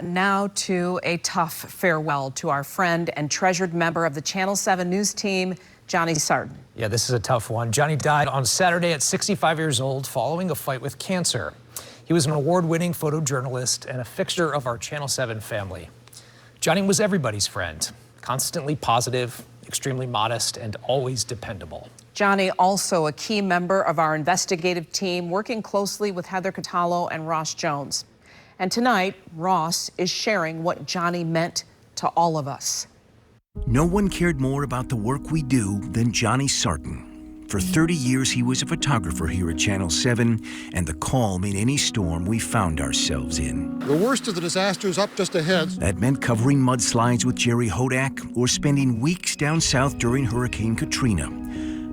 now to a tough farewell to our friend and treasured member of the Channel 7 News team, Johnny Sartin. Yeah, this is a tough one. Johnny died on Saturday at 65 years old following a fight with cancer. He was an award-winning photojournalist and a fixture of our Channel 7 family. Johnny was everybody's friend, constantly positive, extremely modest, and always dependable. Johnny, also a key member of our investigative team, working closely with Heather Catallo and Ross Jones. And tonight, Ross is sharing what Johnny meant to all of us. No one cared more about the work we do than Johnny Sartin. For 30 years, he was a photographer here at Channel 7 and the calm in any storm we found ourselves in. The worst of the disaster is up just ahead. That meant covering mudslides with Jerry Hodak or spending weeks down south during Hurricane Katrina.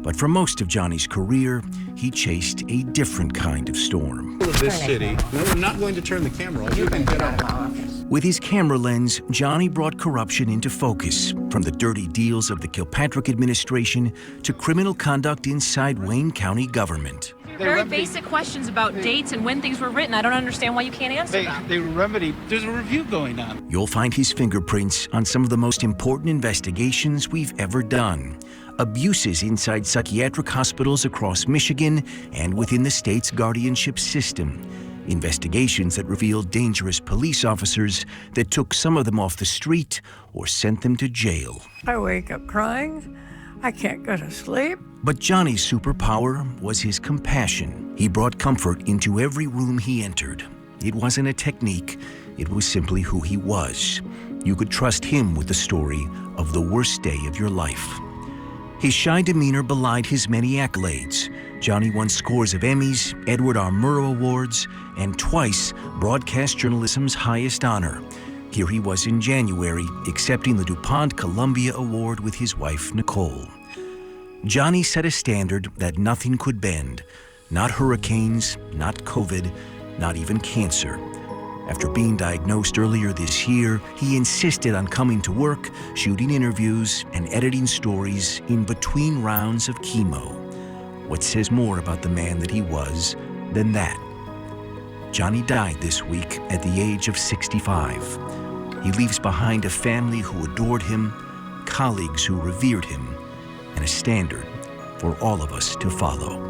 But for most of Johnny's career, he chased a different kind of storm. This city. No, I'm not going to turn the camera off. You can get out of my office. With his camera lens, Johnny brought corruption into focus, from the dirty deals of the Kilpatrick administration to criminal conduct inside Wayne County government. Very basic questions about dates and when things were written. I don't understand why you can't answer them. They remedy. There's a review going on. You'll find his fingerprints on some of the most important investigations we've ever done. Abuses inside psychiatric hospitals across Michigan and within the state's guardianship system. Investigations that revealed dangerous police officers that took some of them off the street or sent them to jail. I wake up crying. I can't go to sleep. But Johnny's superpower was his compassion. He brought comfort into every room he entered. It wasn't a technique, it was simply who he was. You could trust him with the story of the worst day of your life. His shy demeanor belied his many accolades. Johnny won scores of Emmys, Edward R. Murrow Awards, and twice broadcast journalism's highest honor. Here he was in January, accepting the DuPont Columbia Award with his wife, Nicole. Johnny set a standard that nothing could bend. Not hurricanes, not COVID, not even cancer. After being diagnosed earlier this year, he insisted on coming to work, shooting interviews, and editing stories in between rounds of chemo. What says more about the man that he was than that? Johnny died this week at the age of 65. He leaves behind a family who adored him, colleagues who revered him, and a standard for all of us to follow.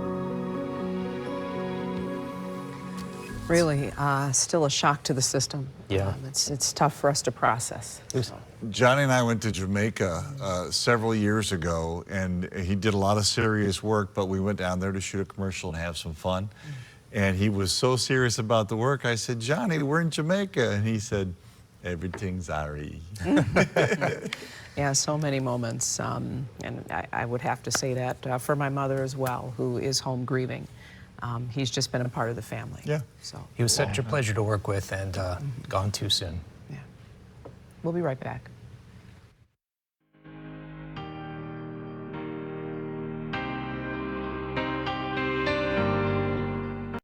Really, still a shock to the system. Yeah. It's tough for us to process. Johnny and I went to Jamaica several years ago, and he did a lot of serious work, but we went down there to shoot a commercial and have some fun. And he was so serious about the work, I said, Johnny, we're in Jamaica. And he said, everything's R.E. Yeah, so many moments. And I would have to say that for my mother as well, who is home grieving. He's just been a part of the family. Yeah. So He was such a pleasure to work with and gone too soon. yeah. We'll be right back.